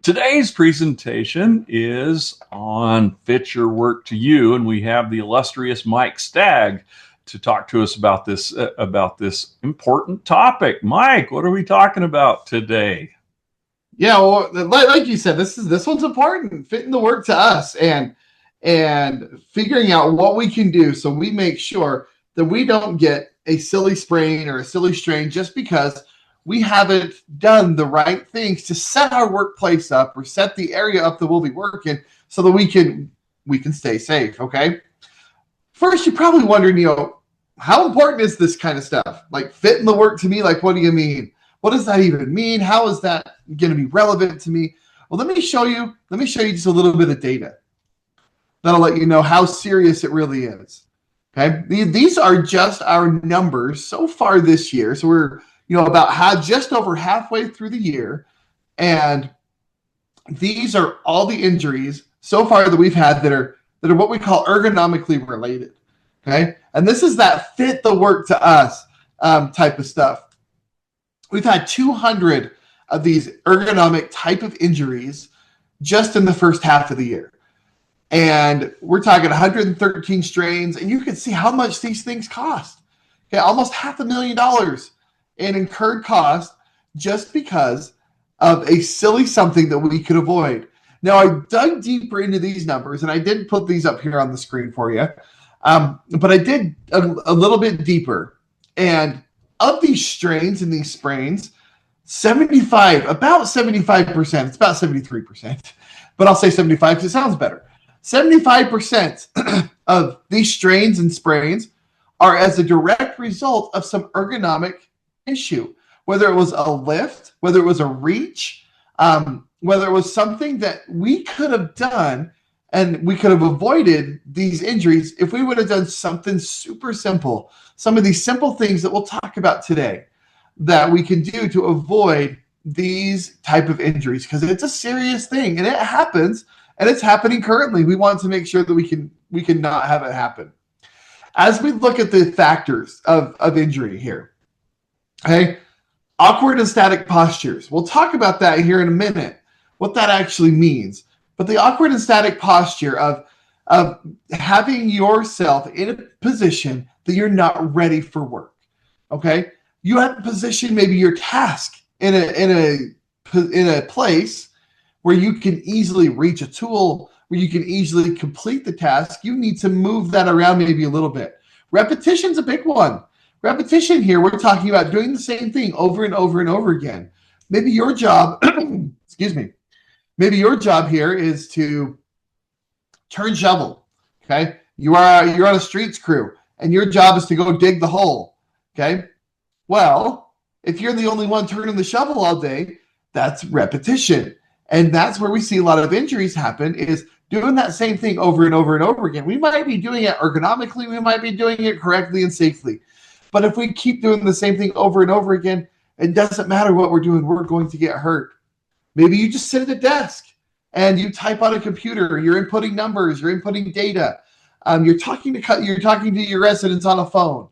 Today's presentation is on Fit Your Work to You, and we have the illustrious Mike Stagg to talk to us about this important topic. Mike, what are we talking about today? Yeah, well, like you said, this one's important. Fitting the work to us and figuring out what we can do so we make sure that we don't get a silly sprain or a silly strain just because we haven't done the right things to set our workplace up or set the area up that we'll be working so that we can stay safe. Okay. First, you're probably wondering, how important is this kind of stuff? Like fitting the work to me? Like, what do you mean? What does that even mean? How is that going to be relevant to me? Well, let me show you just a little bit of data that'll let you know how serious it really is. Okay. These are just our numbers so far this year. So we're, just over halfway through the year. And these are all the injuries so far that we've had that are what we call ergonomically related. Okay. And this is that fit the work to us type of stuff. We've had 200 of these ergonomic type of injuries just in the first half of the year. And we're talking 113 strains, and you can see how much these things cost. Okay. Almost $500,000 in incurred cost just because of a silly something that we could avoid. Now, I dug deeper into these numbers, and I didn't put these up here on the screen for you, but I did a little bit deeper. And of these strains and these sprains, about 75%, it's about 73%, but I'll say 75 because it sounds better. 75% of these strains and sprains are as a direct result of some ergonomic issue, whether it was a lift, whether it was a reach, whether it was something that we could have done and we could have avoided these injuries if we would have done something super simple. Some of these simple things that we'll talk about today that we can do to avoid these type of injuries, because it's a serious thing and it happens, and it's happening currently. We want to make sure that we can not have it happen. As we look at the factors of injury here, okay, awkward and static postures. We'll talk about that here in a minute, what that actually means. But the awkward and static posture of having yourself in a position that you're not ready for work. Okay, you have to position maybe your task in a place where you can easily reach a tool, where you can easily complete the task. You need to move that around maybe a little bit. Repetition's a big one. Repetition here, we're talking about doing the same thing over and over and over again. Maybe your job, maybe your job here is to turn shovel. Okay, you're on a streets crew, and your job is to go dig the hole. Okay, well, if you're the only one turning the shovel all day, that's repetition, and that's where we see a lot of injuries happen. Is doing that same thing over and over and over again. We might be doing it ergonomically, we might be doing it correctly and safely. But if we keep doing the same thing over and over again, it doesn't matter what we're doing, we're going to get hurt. Maybe you just sit at a desk and you type on a computer, you're inputting numbers, you're inputting data, you're talking to your residents on a phone.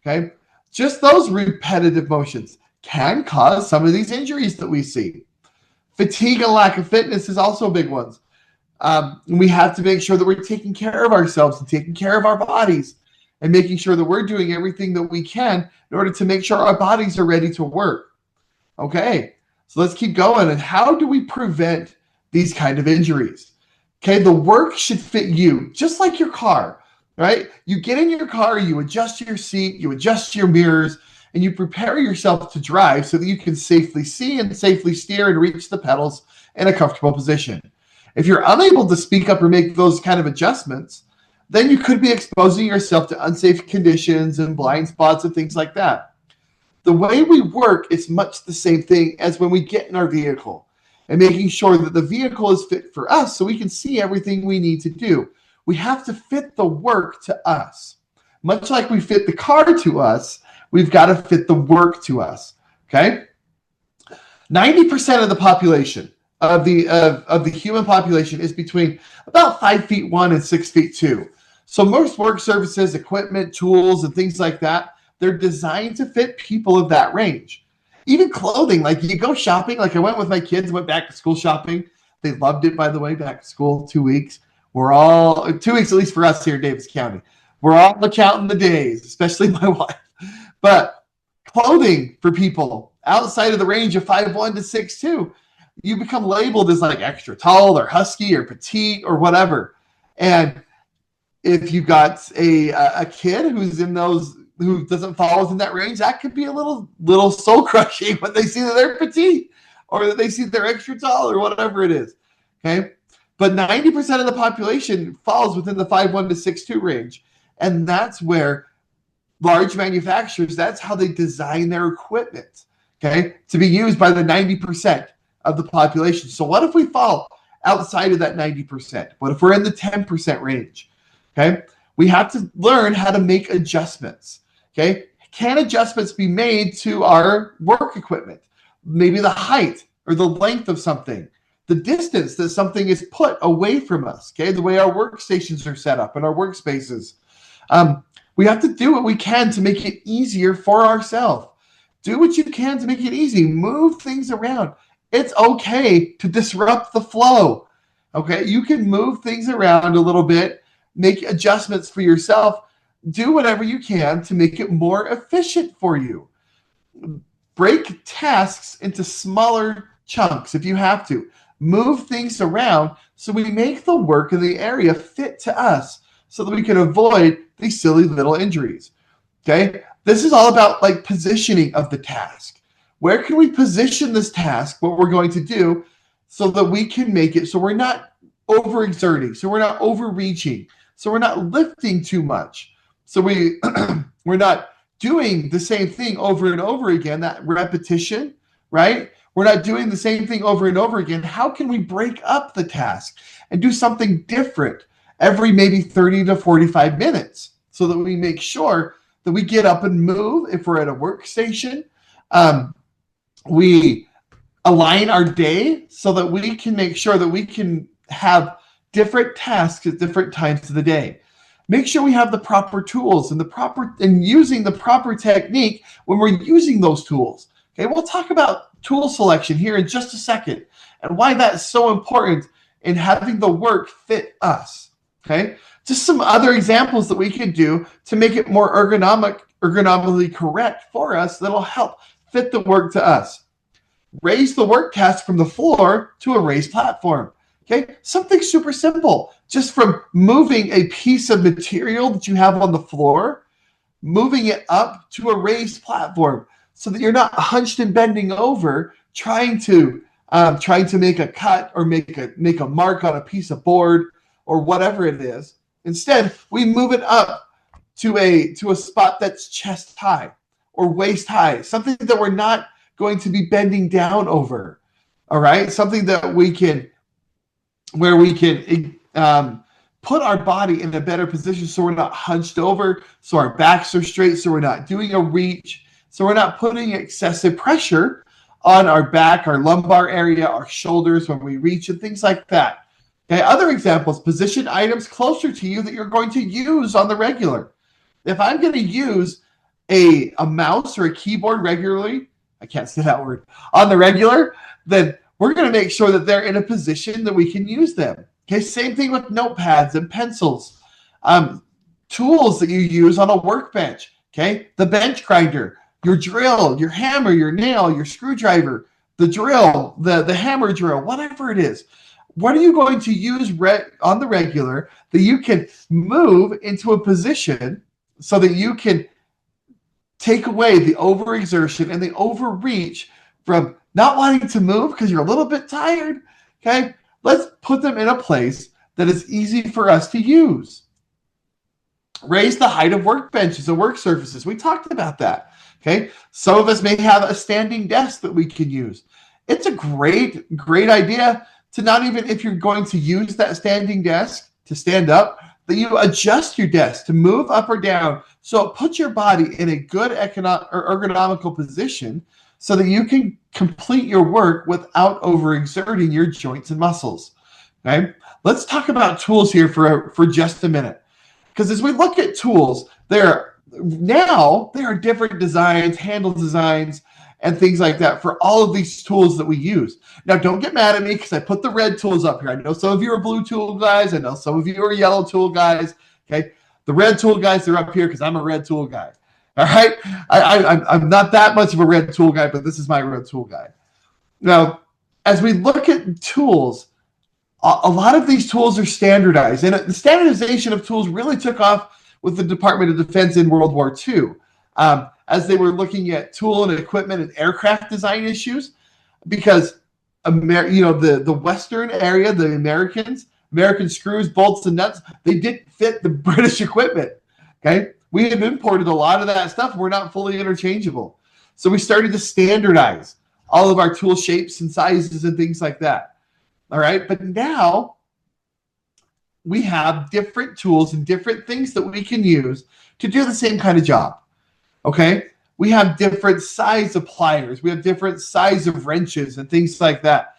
Okay, just those repetitive motions can cause some of these injuries that we see. Fatigue and lack of fitness is also big ones. We have to make sure that we're taking care of ourselves and taking care of our bodies, and making sure that we're doing everything that we can in order to make sure our bodies are ready to work. Okay, so let's keep going. And how do we prevent these kind of injuries? Okay, the work should fit you, just like your car, right? You get in your car, you adjust your seat, you adjust your mirrors, and you prepare yourself to drive so that you can safely see and safely steer and reach the pedals in a comfortable position. If you're unable to speak up or make those kind of adjustments, then you could be exposing yourself to unsafe conditions and blind spots and things like that. The way we work is much the same thing as when we get in our vehicle, and making sure that the vehicle is fit for us so we can see everything we need to do. We have to fit the work to us. Much like we fit the car to us, we've got to fit the work to us. Okay? 90% of the population, of the human population, is between about 5'1" and 6'2". So most work surfaces, equipment, tools, and things like that, they're designed to fit people of that range. Even clothing, like you go shopping, like I went with my kids, went back to school shopping. They loved it, by the way, back to school, 2 weeks. We're all 2 weeks, at least for us here in Davis County. We're all counting the days, especially my wife. But clothing for people outside of the range of 5'1" to 6'2", you become labeled as like extra tall or husky or petite or whatever. And if you've got a kid who's in those, who doesn't fall within that range, that could be a little soul crushing when they see that they're petite or that they see they're extra tall or whatever it is. Okay. But 90% of the population falls within the 5'1" to 6'2" range. And that's where large manufacturers, that's how they design their equipment, okay, to be used by the 90% of the population. So what if we fall outside of that 90%? What if we're in the 10% range? Okay, we have to learn how to make adjustments. Okay, can adjustments be made to our work equipment? Maybe the height or the length of something, the distance that something is put away from us. Okay, the way our workstations are set up and our workspaces. We have to do what we can to make it easier for ourselves. Do what you can to make it easy. Move things around. It's okay to disrupt the flow. Okay, you can move things around a little bit, make adjustments for yourself. Do whatever you can to make it more efficient for you. Break tasks into smaller chunks if you have to. Move things around so we make the work in the area fit to us so that we can avoid these silly little injuries. Okay, this is all about like positioning of the task. Where can we position this task, what we're going to do, so that we can make it so we're not overexerting, so we're not overreaching, so we're not lifting too much, so we're not doing the same thing over and over again, that repetition, right? We're not doing the same thing over and over again. How can we break up the task and do something different every maybe 30 to 45 minutes so that we make sure that we get up and move if we're at a workstation? We align our day so that we can make sure that we can have different tasks at different times of the day. Make sure we have the proper tools and using the proper technique when we're using those tools. Okay, we'll talk about tool selection here in just a second and why that's so important in having the work fit us. Okay, just some other examples that we can do to make it more ergonomically correct for us that'll help fit the work to us. Raise the work task from the floor to a raised platform. Okay, something super simple, just from moving a piece of material that you have on the floor, moving it up to a raised platform so that you're not hunched and bending over trying to make a cut or make a mark on a piece of board or whatever it is. Instead, we move it up to a spot that's chest high or waist high, something that we're not going to be bending down over. All right, something that we can put our body in a better position so we're not hunched over, so our backs are straight, so we're not doing a reach, so we're not putting excessive pressure on our back, our lumbar area, our shoulders when we reach and things like that. Okay, other examples, position items closer to you that you're going to use on the regular. If I'm going to use a mouse or a keyboard regularly, I can't say that word, on the regular, then we're going to make sure that they're in a position that we can use them. Okay, same thing with notepads and pencils. Tools that you use on a workbench. Okay, the bench grinder, your drill, your hammer, your nail, your screwdriver, the drill, the hammer drill, whatever it is. What are you going to use on the regular that you can move into a position so that you can take away the overexertion and the overreach from not wanting to move because you're a little bit tired? Okay, let's put them in a place that is easy for us to use. Raise the height of workbenches and work surfaces. We talked about that. Okay, some of us may have a standing desk that we can use. It's a great idea to not even, if you're going to use that standing desk to stand up, that you adjust your desk to move up or down so it puts your body in a good ergonomical position so that you can complete your work without overexerting your joints and muscles. Okay, let's talk about tools here for just a minute, because as we look at tools, there are different designs, handle designs, and things like that for all of these tools that we use. Now, don't get mad at me because I put the red tools up here. I know some of you are blue tool guys. I know some of you are yellow tool guys. Okay. The red tool guys are up here because I'm a red tool guy. All right. I'm not that much of a red tool guy, but this is my red tool guy. Now, as we look at tools, a lot of these tools are standardized. And the standardization of tools really took off with the Department of Defense in World War II. As they were looking at tool and equipment and aircraft design issues, because the Western area, the American screws, bolts, and nuts, they didn't fit the British equipment. Okay, we have imported a lot of that stuff. We're not fully interchangeable, so we started to standardize all of our tool shapes and sizes and things like that. All right, but now we have different tools and different things that we can use to do the same kind of job. Okay, we have different size of pliers. We have different size of wrenches and things like that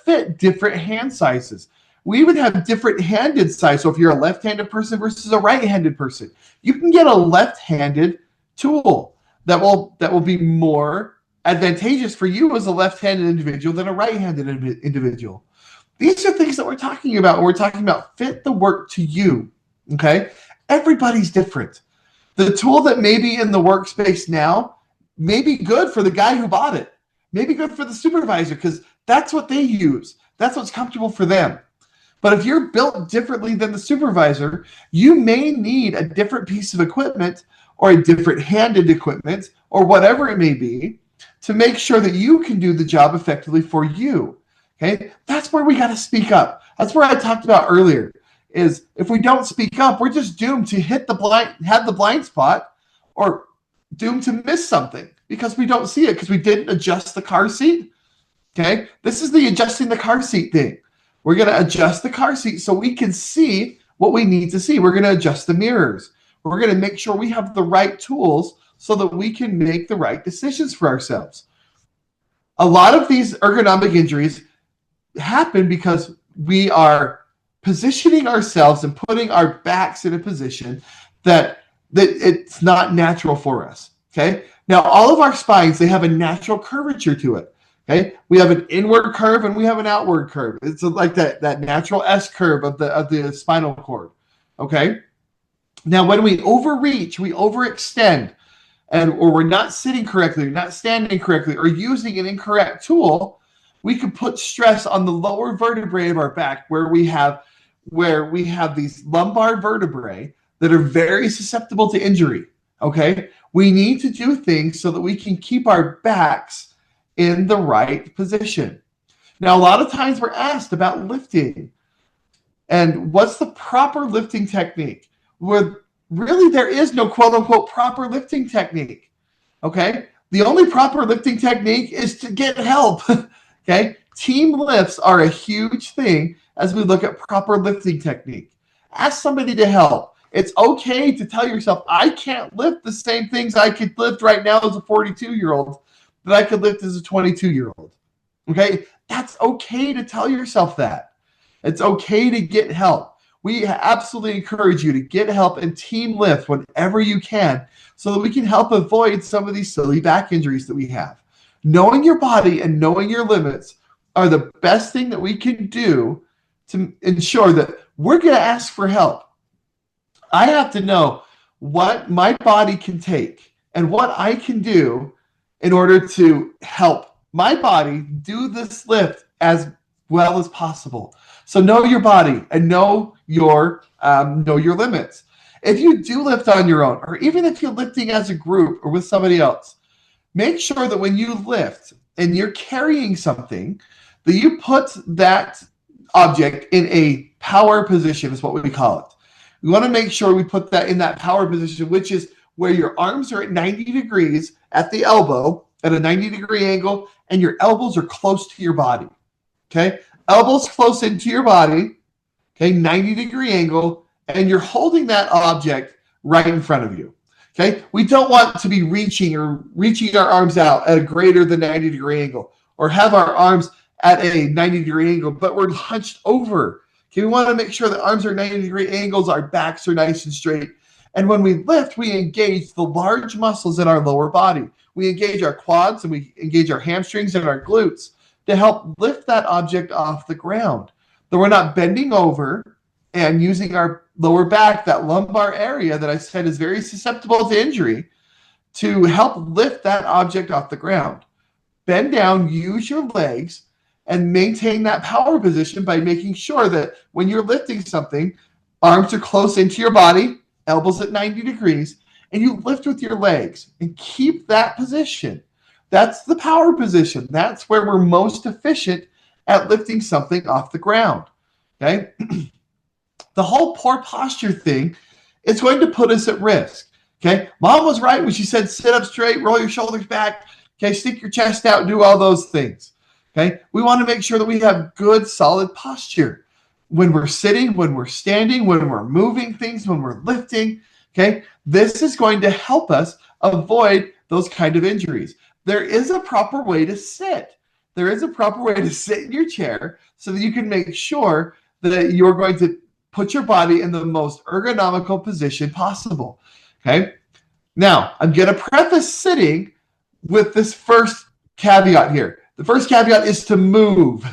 fit different hand sizes. We even have different handed size. So if you're a left-handed person versus a right-handed person, you can get a left-handed tool that will be more advantageous for you as a left-handed individual than a right-handed individual. These are things that we're talking about when we're talking about fit the work to you. Okay, everybody's different. The tool that may be in the workspace now may be good for the guy who bought it, may be good for the supervisor because that's what they use. That's what's comfortable for them. But if you're built differently than the supervisor, you may need a different piece of equipment or a different handed equipment or whatever it may be to make sure that you can do the job effectively for you. Okay, that's where we got to speak up. That's where I talked about earlier. Is if we don't speak up, we're just doomed to have the blind spot, or doomed to miss something because we don't see it because we didn't adjust the car seat. Okay, this is the adjusting the car seat thing. We're going to adjust the car seat so we can see what we need to see. We're going to adjust the mirrors. We're going to make sure we have the right tools so that we can make the right decisions for ourselves. A lot of these ergonomic injuries happen because we are positioning ourselves and putting our backs in a position that it's not natural for us. Okay. Now, all of our spines, they have a natural curvature to it. Okay. We have an inward curve and we have an outward curve. It's like that natural S curve of the spinal cord. Okay. Now, when we overreach, we overextend, or we're not sitting correctly, or not standing correctly, or using an incorrect tool, we could put stress on the lower vertebrae of our back where we have these lumbar vertebrae that are very susceptible to injury. Okay. We need to do things so that we can keep our backs in the right position. Now, a lot of times we're asked about lifting and what's the proper lifting technique, where really there is no quote unquote proper lifting technique. Okay. The only proper lifting technique is to get help. Okay. Team lifts are a huge thing as we look at proper lifting technique. Ask somebody to help. It's okay to tell yourself, I can't lift the same things I could lift right now as a 42-year-old that I could lift as a 22-year-old. Okay? That's okay to tell yourself that. It's okay to get help. We absolutely encourage you to get help and team lift whenever you can so that we can help avoid some of these silly back injuries that we have. Knowing your body and knowing your limits are the best thing that we can do to ensure that we're going to ask for help. I have to know what my body can take and what I can do in order to help my body do this lift as well as possible. So know your body and know your limits. If you do lift on your own, or even if you're lifting as a group or with somebody else, make sure that when you lift and you're carrying something, that you put that object in a power position, is what we call it. We want to make sure we put that in that power position, which is where your arms are at 90 degrees at the elbow, at a 90-degree angle, and your elbows are close to your body. Okay? Elbows close into your body, okay, 90-degree angle, and you're holding that object right in front of you. Okay? We don't want to be reaching our arms out at a greater than 90-degree angle, or have our arms at a 90-degree angle, but we're hunched over. Okay, we want to make sure that arms are 90-degree angles, our backs are nice and straight. And when we lift, we engage the large muscles in our lower body. we engage our quads and we engage our hamstrings and our glutes to help lift that object off the ground. So we're not bending over and using our lower back, that lumbar area that I said is very susceptible to injury, to help lift that object off the ground. Bend down, use your legs, and maintain that power position by making sure that when you're lifting something, arms are close into your body, elbows at 90 degrees, and you lift with your legs and keep that position. That's the power position. That's where we're most efficient at lifting something off the ground. Okay? The whole poor posture thing is going to put us at risk. Okay? Mom was right when she said sit up straight, roll your shoulders back, okay, stick your chest out, do all those things. Okay? We want to make sure that we have good, solid posture when we're sitting, when we're standing, when we're moving things, when we're lifting. Okay? This is going to help us avoid those kind of injuries. There is a proper way to sit. There is a proper way to sit in your chair so that you can make sure that you're going to put your body in the most ergonomical position possible. Okay? Now, I'm going to preface sitting with this first caveat here. The first caveat is to move.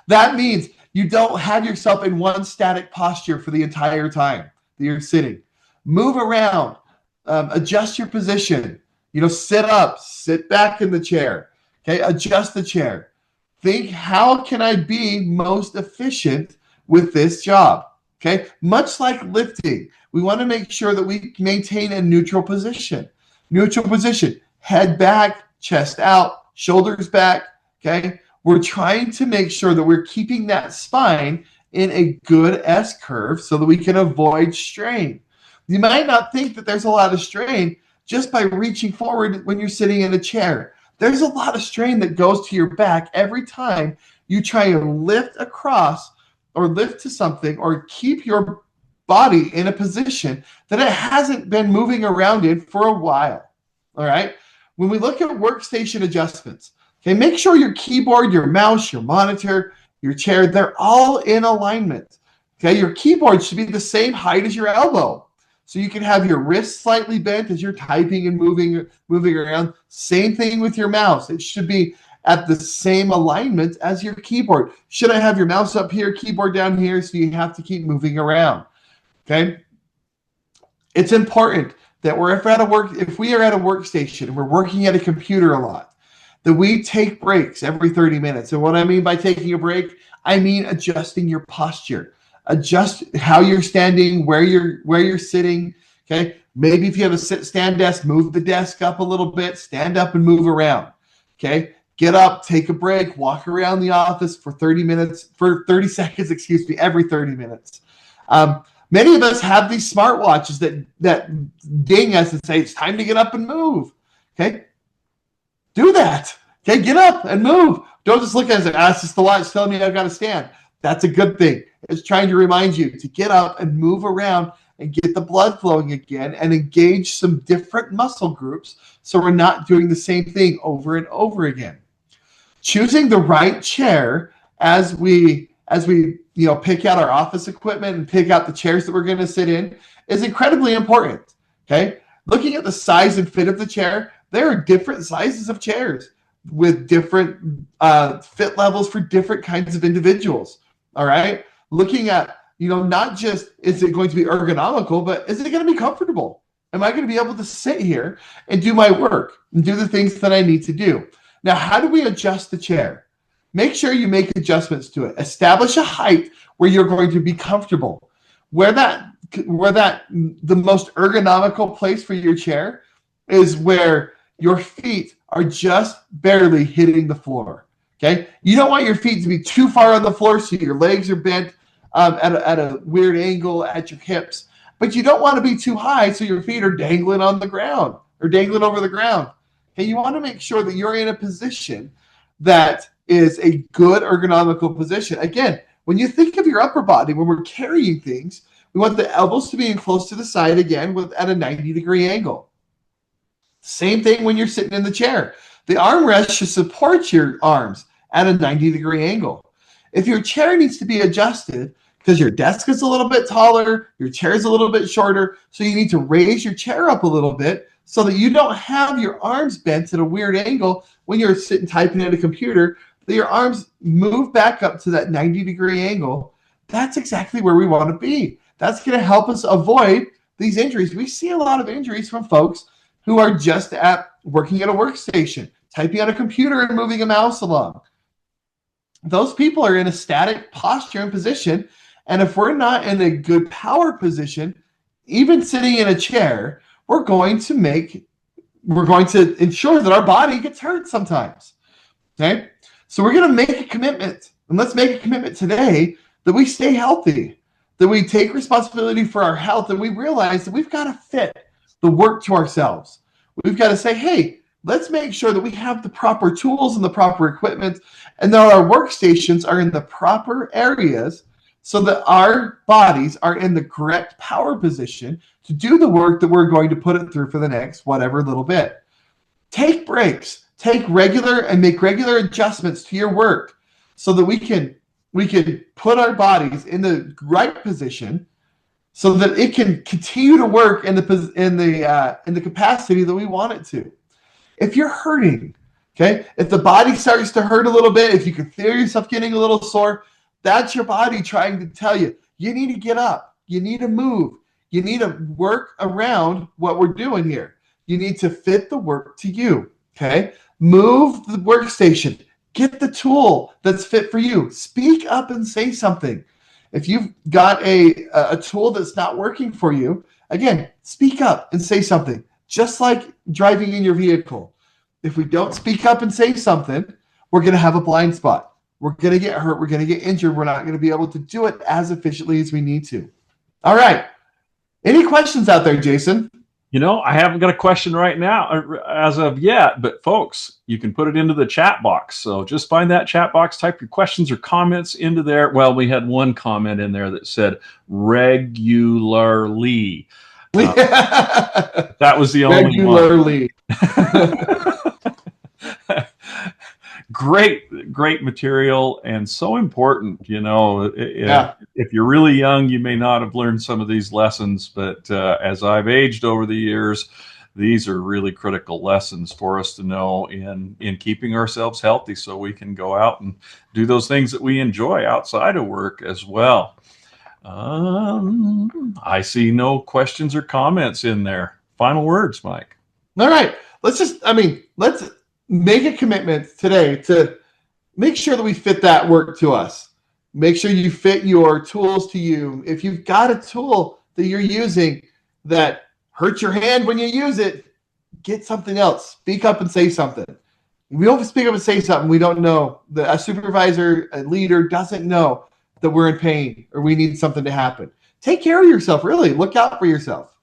That means you don't have yourself in one static posture for the entire time that you're sitting. Move around, adjust your position. Sit up, sit back in the chair. Okay, adjust the chair. Think, how can I be most efficient with this job? Okay, much like lifting, we want to make sure that we maintain a neutral position. Neutral position, head back, chest out, shoulders back. Okay, we're trying to make sure that we're keeping that spine in a good S curve so that we can avoid strain. You might not think that there's a lot of strain just by reaching forward when you're sitting in a chair. There's a lot of strain that goes to your back every time you try and lift across or lift to something or keep your body in a position that it hasn't been moving around in for a while. All right. When we look at workstation adjustments, okay, make sure your keyboard, your mouse, your monitor, your chair, they're all in alignment. Okay, your keyboard should be the same height as your elbow. So you can have your wrist slightly bent as you're typing and moving around. Same thing with your mouse. It should be at the same alignment as your keyboard. Should I have your mouse up here, keyboard down here, so you have to keep moving around? Okay. It's important that if we are at a workstation and we're working at a computer a lot, that we take breaks every 30 minutes. And what I mean by taking a break, I mean adjusting your posture. Adjust how you're standing, where you're sitting. Okay. Maybe if you have a stand desk, move the desk up a little bit, stand up and move around. Okay. Get up, take a break, walk around the office for 30 seconds, every 30 minutes. Many of us have these smartwatches that ding us and say, it's time to get up and move. Okay. Do that. Okay. Get up and move. Don't just look at it and say, it's just the watch telling me I've got to stand. That's a good thing. It's trying to remind you to get up and move around and get the blood flowing again and engage some different muscle groups so we're not doing the same thing over and over again. Choosing the right chair as we pick out our office equipment and pick out the chairs that we're going to sit in is incredibly important. Okay? Looking at the size and fit of the chair, there are different sizes of chairs with different fit levels for different kinds of individuals. All right. Looking at, not just is it going to be ergonomical, but is it going to be comfortable? Am I going to be able to sit here and do my work and do the things that I need to do? Now, how do we adjust the chair? Make sure you make adjustments to it. Establish a height where you're going to be comfortable. Where the most ergonomical place for your chair is where your feet are just barely hitting the floor. Okay, you don't want your feet to be too far on the floor so your legs are bent at a weird angle at your hips, but you don't want to be too high so your feet are dangling on the ground or dangling over the ground. Okay, you want to make sure that you're in a position that is a good ergonomical position. Again, when you think of your upper body, when we're carrying things, we want the elbows to be in close to the side again at a 90-degree angle. Same thing when you're sitting in the chair. The armrest should support your arms at a 90-degree angle. If your chair needs to be adjusted because your desk is a little bit taller, your chair is a little bit shorter, so you need to raise your chair up a little bit so that you don't have your arms bent at a weird angle when you're sitting typing at a computer, that your arms move back up to that 90-degree angle. That's exactly where we want to be. That's going to help us avoid these injuries. We see a lot of injuries from folks who are just working at a workstation, typing on a computer and moving a mouse along. Those people are in a static posture and position. And if we're not in a good power position, even sitting in a chair, we're going to ensure that our body gets hurt sometimes. Okay? So we're going to make a commitment. And let's make a commitment today that we stay healthy, that we take responsibility for our health, and we realize that we've got to fit the work to ourselves. We've got to say, hey, let's make sure that we have the proper tools and the proper equipment, and that our workstations are in the proper areas so that our bodies are in the correct power position to do the work that we're going to put it through for the next whatever little bit. Take breaks, make regular adjustments to your work so that we can put our bodies in the right position so that it can continue to work in the capacity that we want it to. If you're hurting, okay, if the body starts to hurt a little bit, if you can feel yourself getting a little sore, that's your body trying to tell you, you need to get up, you need to move, you need to work around what we're doing here. You need to fit the work to you, okay? Move the workstation, get the tool that's fit for you. Speak up and say something. If you've got a tool that's not working for you, again, speak up and say something. Just like driving in your vehicle. If we don't speak up and say something, we're going to have a blind spot. We're going to get hurt. We're going to get injured. We're not going to be able to do it as efficiently as we need to. All right. Any questions out there, Jason? I haven't got a question right now as of yet, but folks, you can put it into the chat box. So just find that chat box, type your questions or comments into there. Well, we had one comment in there that said regularly. That was the only one. Great material, and so important. If you're really young, you may not have learned some of these lessons, but as I've aged over the years, these are really critical lessons for us to know in keeping ourselves healthy so we can go out and do those things that we enjoy outside of work as well. I see no questions or comments in there. Final words, Mike. All right. Let's make a commitment today to make sure that we fit that work to us. Make sure you fit your tools to you. If you've got a tool that you're using that hurts your hand when you use it, get something else. Speak up and say something. If we don't speak up and say something, we don't know. A supervisor, a leader doesn't know that we're in pain or we need something to happen. Take care of yourself, really. Look out for yourself.